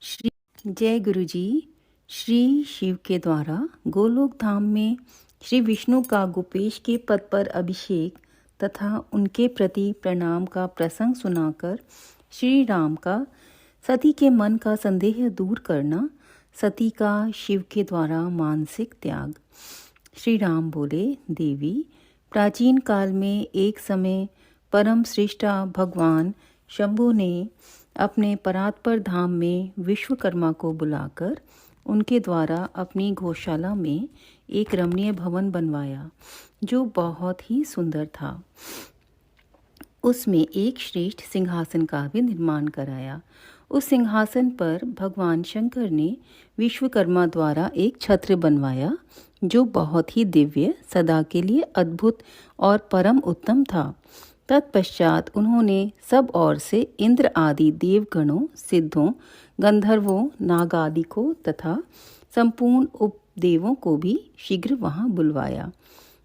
श्री जय गुरु जी। श्री शिव के द्वारा गोलोक धाम में श्री विष्णु का गोपेश के पद पर अभिषेक तथा उनके प्रति प्रणाम का प्रसंग सुनाकर श्री राम का सती के मन का संदेह दूर करना, सती का शिव के द्वारा मानसिक त्याग। श्री राम बोले, देवी, प्राचीन काल में एक समय परम श्रेष्ठा भगवान शंभु ने अपने परात्पर धाम में विश्वकर्मा को बुलाकर उनके द्वारा अपनी गौशाला में एक रमणीय भवन बनवाया जो बहुत ही सुंदर था। उसमें एक श्रेष्ठ सिंहासन का भी निर्माण कराया। उस सिंहासन पर भगवान शंकर ने विश्वकर्मा द्वारा एक छत्र बनवाया जो बहुत ही दिव्य, सदा के लिए अद्भुत और परम उत्तम था। तत्पश्चात उन्होंने सब ओर से इंद्र आदि देवगणों, सिद्धों, गंधर्वों, नाग आदि को तथा संपूर्ण उपदेवों को भी शीघ्र वहां बुलवाया।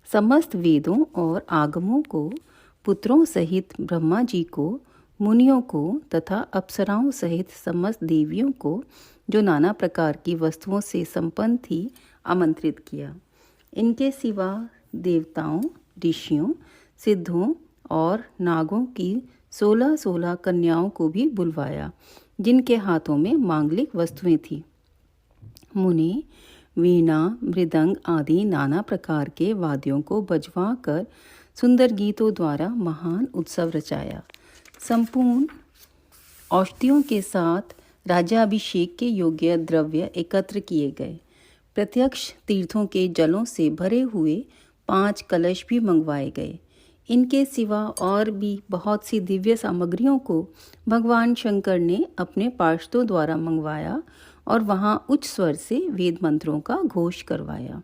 समस्त वेदों और आगमों को, पुत्रों सहित ब्रह्मा जी को, मुनियों को तथा अप्सराओं सहित समस्त देवियों को, जो नाना प्रकार की वस्तुओं से संपन्न थी, आमंत्रित किया। इनके सिवा देवताओं, ऋषियों, सिद्धों और नागों की 16 कन्याओं को भी बुलवाया जिनके हाथों में मांगलिक वस्तुएं थीं। मुनि वीणा, मृदंग आदि नाना प्रकार के वाद्यों को बजवा कर सुंदर गीतों द्वारा महान उत्सव रचाया। संपूर्ण औषधियों के साथ राज्याभिषेक के योग्य द्रव्य एकत्र किए गए। प्रत्यक्ष तीर्थों के जलों से भरे हुए 5 कलश भी मंगवाए गए। इनके सिवा और भी बहुत सी दिव्य सामग्रियों को भगवान शंकर ने अपने पार्षदों द्वारा मंगवाया और वहां उच्च स्वर से वेद मंत्रों का घोष करवाया।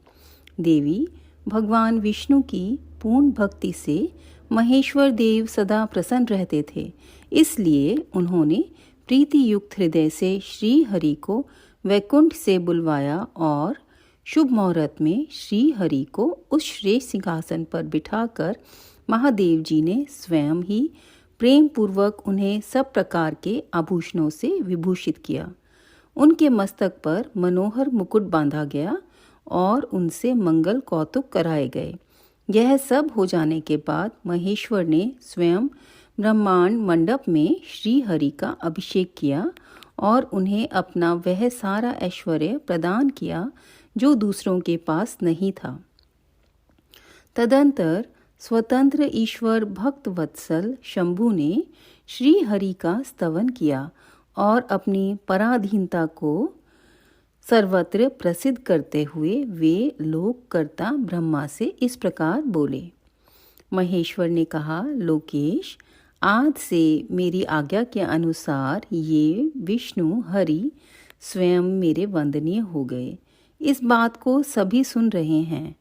देवी, भगवान विष्णु की पूर्ण भक्ति से महेश्वर देव सदा प्रसन्न रहते थे, इसलिए उन्होंने प्रीति युक्त हृदय से श्री हरि को वैकुंठ से बुलवाया और शुभ मुहूर्त में श्री हरि को उस श्रेष्ठ सिंहासन पर बिठाकर महादेव जी ने स्वयं ही प्रेम पूर्वक उन्हें सब प्रकार के आभूषणों से विभूषित किया। उनके मस्तक पर मनोहर मुकुट बांधा गया और उनसे मंगल कौतुक कराए गए। यह सब हो जाने के बाद महेश्वर ने स्वयं ब्रह्मांड मंडप में श्री हरि का अभिषेक किया और उन्हें अपना वह सारा ऐश्वर्य प्रदान किया जो दूसरों के पास नहीं था। तदंतर स्वतंत्र ईश्वर भक्त वत्सल शंभु ने श्री हरि का स्तवन किया और अपनी पराधीनता को सर्वत्र प्रसिद्ध करते हुए वे लोककर्ता ब्रह्मा से इस प्रकार बोले। महेश्वर ने कहा, लोकेश, आज से मेरी आज्ञा के अनुसार ये विष्णु हरि स्वयं मेरे वंदनीय हो गए। इस बात को सभी सुन रहे हैं।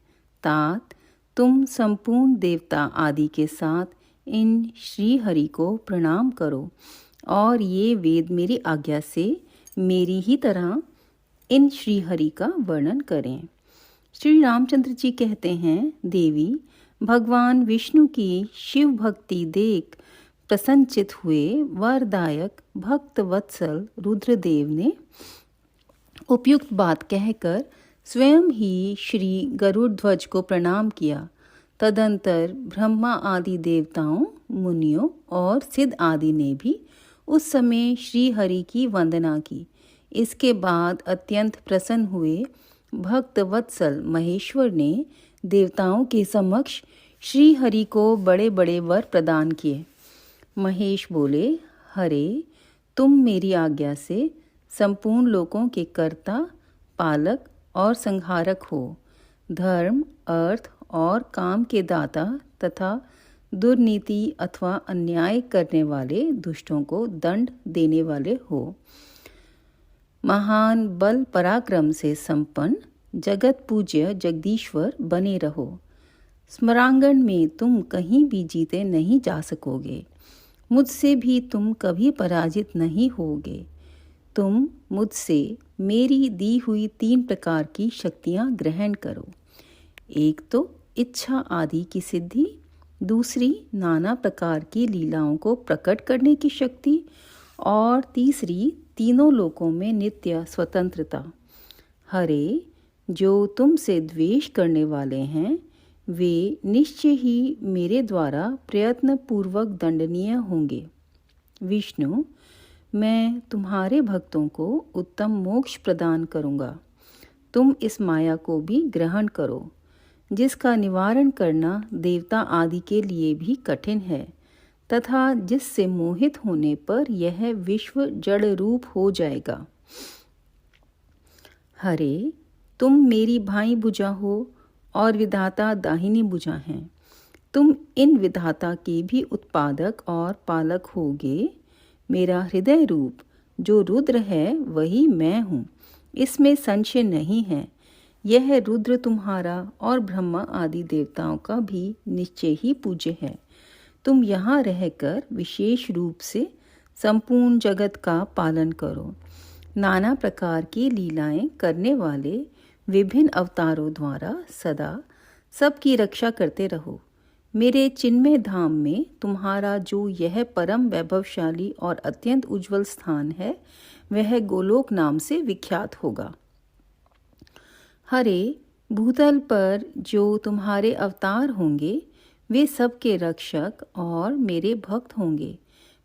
तात, तुम संपूर्ण देवता आदि के साथ इन श्री हरि को प्रणाम करो और ये वेद मेरी आज्ञा से मेरी ही तरह इन श्री हरि का वर्णन करें। श्री रामचंद्र जी कहते हैं, देवी, भगवान विष्णु की शिव भक्ति देख प्रसन्नचित हुए वरदायक भक्त वत्सल रुद्रदेव ने उपयुक्त बात कहकर स्वयं ही श्री गरुड़ ध्वज को प्रणाम किया। तदंतर ब्रह्मा आदि देवताओं, मुनियों और सिद्ध आदि ने भी उस समय श्री हरि की वंदना की। इसके बाद अत्यंत प्रसन्न हुए भक्त वत्सल महेश्वर ने देवताओं के समक्ष श्री हरि को बड़े बड़े वर प्रदान किए। महेश बोले, हरे, तुम मेरी आज्ञा से संपूर्ण लोकों के कर्ता, पालक और संहारक हो। धर्म, अर्थ और काम के दाता तथा दुर्नीति अथवा अन्याय करने वाले दुष्टों को दंड देने वाले हो। महान बल पराक्रम से संपन्न जगत पूज्य जगदीश्वर बने रहो। स्मरांगण में तुम कहीं भी जीते नहीं जा सकोगे। मुझसे भी तुम कभी पराजित नहीं होगे। तुम मुझसे मेरी दी हुई 3 प्रकार की शक्तियां ग्रहण करो। एक तो इच्छा आदि की सिद्धि, दूसरी नाना प्रकार की लीलाओं को प्रकट करने की शक्ति और तीसरी तीनों लोकों में नित्य स्वतंत्रता। हरे, जो तुमसे द्वेष करने वाले हैं वे निश्चय ही मेरे द्वारा प्रयत्न पूर्वक दंडनीय होंगे। विष्णु, मैं तुम्हारे भक्तों को उत्तम मोक्ष प्रदान करूँगा। तुम इस माया को भी ग्रहण करो, जिसका निवारण करना देवता आदि के लिए भी कठिन है, तथा जिससे मोहित होने पर यह विश्व जड़ रूप हो जाएगा। हरे, तुम मेरी भाई भुजा हो और विधाता दाहिनी भुजा हैं। तुम इन विधाता के भी उत्पादक और पालक होगे। मेरा हृदय रूप जो रुद्र है वही मैं हूँ, इसमें संशय नहीं है। यह रुद्र तुम्हारा और ब्रह्मा आदि देवताओं का भी निश्चय ही पूज्य है। तुम यहाँ रहकर विशेष रूप से संपूर्ण जगत का पालन करो। नाना प्रकार की लीलाएं करने वाले विभिन्न अवतारों द्वारा सदा सबकी रक्षा करते रहो। मेरे चिन्मय धाम में तुम्हारा जो यह परम वैभवशाली और अत्यंत उज्जवल स्थान है वह गोलोक नाम से विख्यात होगा। हरे, भूतल पर जो तुम्हारे अवतार होंगे वे सबके रक्षक और मेरे भक्त होंगे।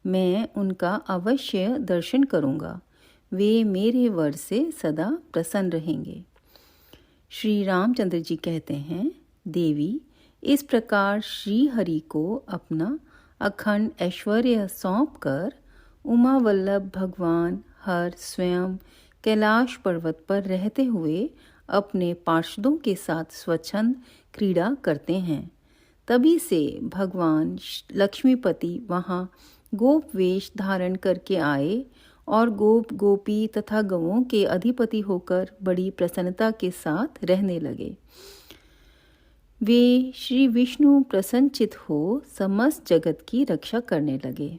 मैं उनका अवश्य दर्शन करूँगा। वे मेरे वर से सदा प्रसन्न रहेंगे। श्री रामचंद्र जी कहते हैं, देवी, इस प्रकार श्री हरि को अपना अखंड ऐश्वर्य सौंपकर उमा वल्लभ भगवान हर स्वयं कैलाश पर्वत पर रहते हुए अपने पार्षदों के साथ स्वच्छंद क्रीड़ा करते हैं। तभी से भगवान लक्ष्मीपति वहाँ गोप वेश धारण करके आए और गोप गोपी तथा गवों के अधिपति होकर बड़ी प्रसन्नता के साथ रहने लगे। वे श्री विष्णु प्रसन्नचित हो समस्त जगत की रक्षा करने लगे।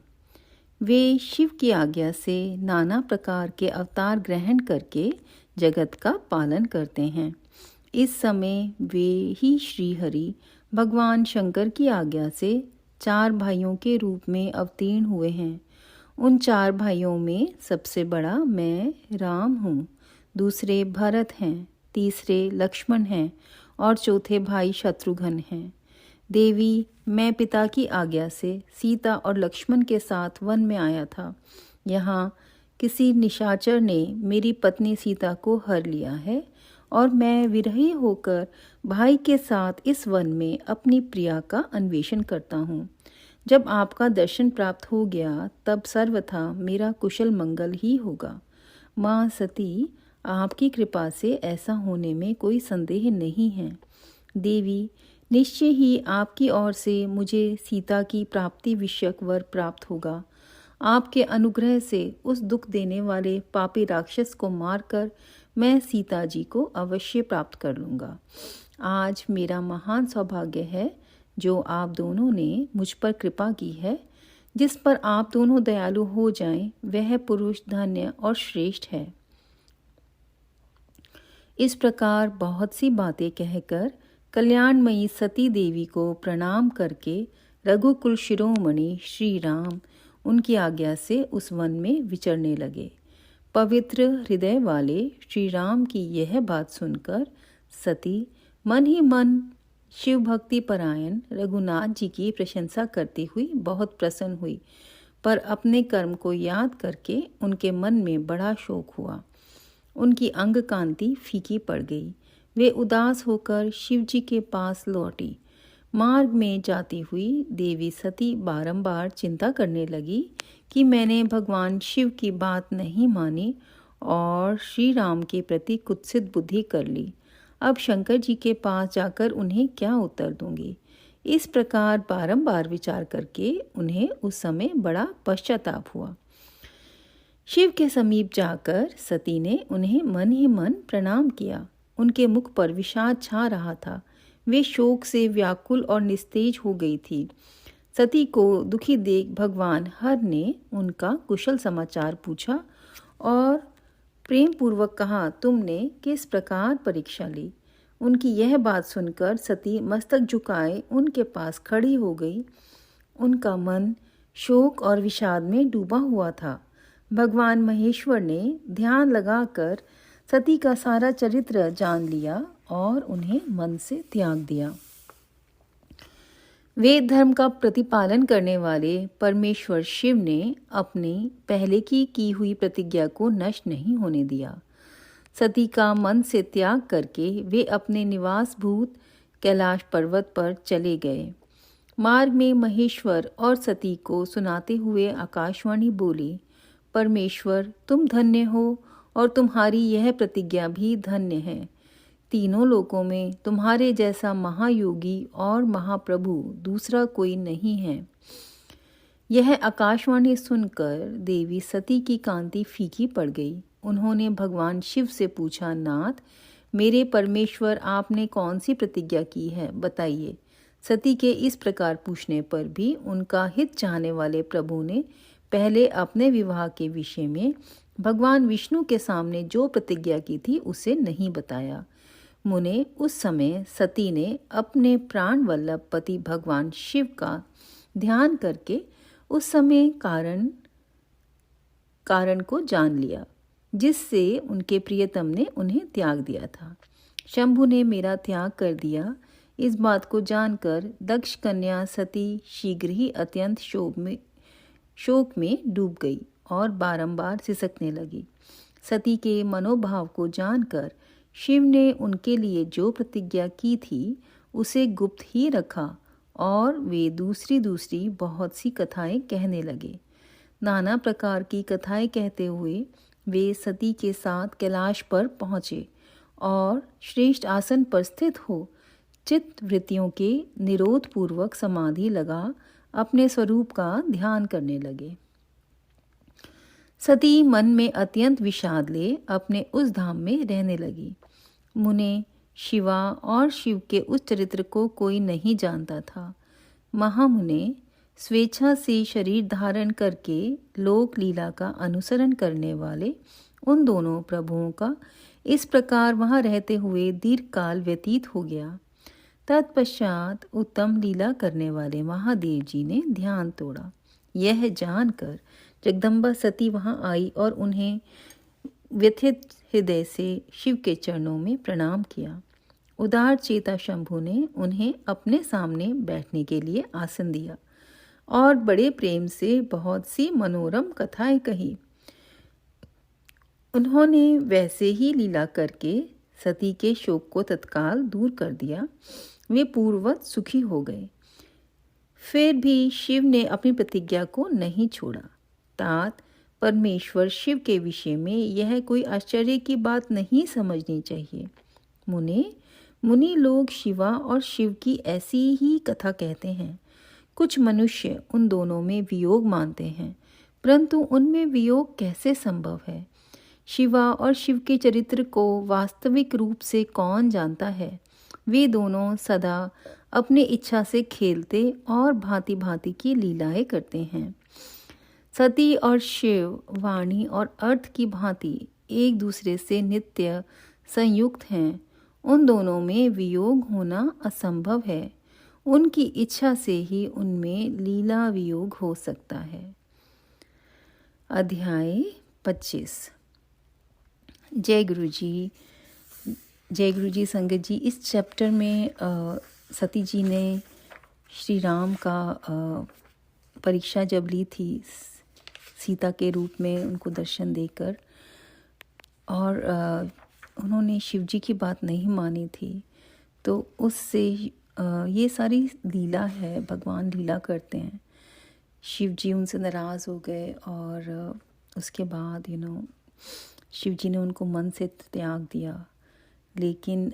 वे शिव की आज्ञा से नाना प्रकार के अवतार ग्रहण करके जगत का पालन करते हैं। इस समय वे ही श्री हरि भगवान शंकर की आज्ञा से 4 भाइयों के रूप में अवतीर्ण हुए हैं। उन 4 भाइयों में सबसे बड़ा मैं राम हूँ, दूसरे भरत हैं, तीसरे लक्ष्मण हैं और चौथे भाई शत्रुघ्न हैं। देवी, मैं पिता की आज्ञा से सीता और लक्ष्मण के साथ वन में आया था। यहाँ किसी निशाचर ने मेरी पत्नी सीता को हर लिया है और मैं विरही होकर भाई के साथ इस वन में अपनी प्रिया का अन्वेषण करता हूँ। जब आपका दर्शन प्राप्त हो गया तब सर्वथा मेरा कुशल मंगल ही होगा। माँ सती, आपकी कृपा से ऐसा होने में कोई संदेह नहीं है। देवी, निश्चय ही आपकी ओर से मुझे सीता की प्राप्ति विषयक वर प्राप्त होगा। आपके अनुग्रह से उस दुख देने वाले पापी राक्षस को मारकर मैं सीता जी को अवश्य प्राप्त कर लूँगा। आज मेरा महान सौभाग्य है जो आप दोनों ने मुझ पर कृपा की है। जिस पर आप दोनों दयालु हो जाएं, वह पुरुष धन्य और श्रेष्ठ है। इस प्रकार बहुत सी बातें कहकर कल्याणमयी सती देवी को प्रणाम करके रघुकुल शिरोमणि श्री राम उनकी आज्ञा से उस वन में विचरने लगे। पवित्र हृदय वाले श्री राम की यह बात सुनकर सती मन ही मन शिव भक्ति परायण रघुनाथ जी की प्रशंसा करती हुई बहुत प्रसन्न हुई, पर अपने कर्म को याद करके उनके मन में बड़ा शोक हुआ। उनकी अंग कांति फीकी पड़ गई। वे उदास होकर शिव जी के पास लौटी। मार्ग में जाती हुई देवी सती बारंबार चिंता करने लगी कि मैंने भगवान शिव की बात नहीं मानी और श्री राम के प्रति कुत्सित बुद्धि कर ली। अब शंकर जी के पास जाकर उन्हें क्या उत्तर दूंगी। इस प्रकार बारंबार विचार करके उन्हें उस समय बड़ा पश्चाताप हुआ। शिव के समीप जाकर सती ने उन्हें मन ही मन प्रणाम किया। उनके मुख पर विषाद छा रहा था। वे शोक से व्याकुल और निस्तेज हो गई थी। सती को दुखी देख भगवान हर ने उनका कुशल समाचार पूछा और प्रेम पूर्वक कहा, तुमने किस प्रकार परीक्षा ली। उनकी यह बात सुनकर सती मस्तक झुकाए उनके पास खड़ी हो गई। उनका मन शोक और विषाद में डूबा हुआ था। भगवान महेश्वर ने ध्यान लगाकर सती का सारा चरित्र जान लिया और उन्हें मन से त्याग दिया। वेद धर्म का प्रतिपालन करने वाले परमेश्वर शिव ने अपनी पहले की हुई प्रतिज्ञा को नष्ट नहीं होने दिया। सती का मन से त्याग करके वे अपने निवास भूत कैलाश पर्वत पर चले गए। मार्ग में महेश्वर और सती को सुनाते हुए आकाशवाणी बोली, परमेश्वर तुम धन्य हो और तुम्हारी यह प्रतिज्ञा भी धन्य है। तीनों लोकों में तुम्हारे जैसा महायोगी और महाप्रभु दूसरा कोई नहीं है। यह आकाशवाणी सुनकर देवी सती की कांति फीकी पड़ गई। उन्होंने भगवान शिव से पूछा, नाथ, मेरे परमेश्वर, आपने कौन सी प्रतिज्ञा की है, बताइए। सती के इस प्रकार पूछने पर भी उनका हित चाहने वाले प्रभु ने पहले अपने विवाह के विषय में भगवान विष्णु के सामने जो प्रतिज्ञा की थी उसे नहीं बताया। मुने, उस समय सती ने अपने प्राण वल्लभ पति भगवान शिव का ध्यान करके उस समय कारण को जान लिया जिससे उनके प्रियतम ने उन्हें त्याग दिया था। शंभु ने मेरा त्याग कर दिया, इस बात को जानकर दक्ष कन्या सती शीघ्र ही अत्यंत शोक में डूब गई और बारंबार सिसकने लगी। सती के मनोभाव को जानकर शिव ने उनके लिए जो प्रतिज्ञा की थी उसे गुप्त ही रखा और वे दूसरी बहुत सी कथाएं कहने लगे। नाना प्रकार की कथाएं कहते हुए वे सती के साथ कैलाश पर पहुँचे और श्रेष्ठ आसन पर स्थित हो चित्त वृत्तियों के निरोध पूर्वक समाधि लगा अपने स्वरूप का ध्यान करने लगे। सती मन में अत्यंत विषाद ले अपने उस धाम में रहने लगी। मुने, शिवा और शिव के उस चरित्र को कोई नहीं जानता था। महामुने, स्वेच्छा से शरीर धारण करके लोक लीला का अनुसरण करने वाले उन दोनों प्रभुओं का इस प्रकार वहां रहते हुए दीर्घ काल व्यतीत हो गया। तत्पश्चात उत्तम लीला करने वाले महादेव जी ने ध्यान तोड़ा। यह जानकर जगदम्बा सती वहां आई और उन्हें व्यथित हृदय से शिव के चरणों में प्रणाम किया। उदार चेता शंभु ने उन्हें अपने सामने बैठने के लिए आसन दिया और बड़े प्रेम से बहुत सी मनोरम कथाएं कही। उन्होंने वैसे ही लीला करके सती के शोक को तत्काल दूर कर दिया। वे पूर्ववत सुखी हो गए। फिर भी शिव ने अपनी प्रतिज्ञा को नहीं छोड़ा। तात, परमेश्वर शिव के विषय में यह कोई आश्चर्य की बात नहीं समझनी चाहिए। मुनि लोग शिवा और शिव की ऐसी ही कथा कहते हैं। कुछ मनुष्य उन दोनों में वियोग मानते हैं, परंतु उनमें वियोग कैसे संभव है? शिवा और शिव के चरित्र को वास्तविक रूप से कौन जानता है? वे दोनों सदा अपनी इच्छा से खेलते और भांति भांति की लीलाएं करते हैं। सती और शिव वाणी और अर्थ की भांति एक दूसरे से नित्य संयुक्त हैं। उन दोनों में वियोग होना असंभव है। उनकी इच्छा से ही उनमें लीला वियोग हो सकता है। अध्याय 25। जय गुरु जी। जय गुरु जी संगत जी। इस चैप्टर में सती जी ने श्री राम का परीक्षा जब ली थी सीता के रूप में उनको दर्शन देकर, और उन्होंने शिव जी की बात नहीं मानी थी, तो उससे ये सारी लीला है, भगवान लीला करते हैं। शिव जी उनसे नाराज़ हो गए और उसके बाद शिव जी ने उनको मन से त्याग दिया। लेकिन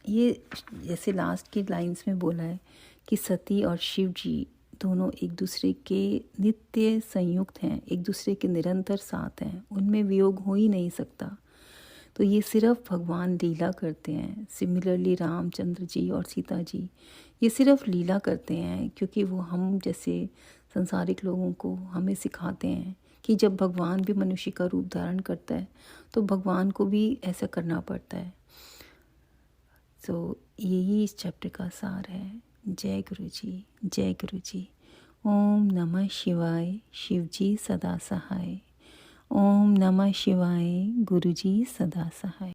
ये जैसे लास्ट की लाइंस में बोला है कि सती और शिव जी दोनों एक दूसरे के नित्य संयुक्त हैं, एक दूसरे के निरंतर साथ हैं, उनमें वियोग हो ही नहीं सकता। तो ये सिर्फ भगवान लीला करते हैं। सिमिलरली रामचंद्र जी और सीता जी ये सिर्फ लीला करते हैं, क्योंकि वो हम जैसे संसारिक लोगों को हमें सिखाते हैं कि जब भगवान भी मनुष्य का रूप धारण करता है तो भगवान को भी ऐसा करना पड़ता है। तो यही इस चैप्टर का सार है। जय गुरु जी, जय गुरु जी। ओम नमः शिवाय, शिवजी सदा सहाय। ओम नमः शिवाय, गुरुजी सदा सहाय।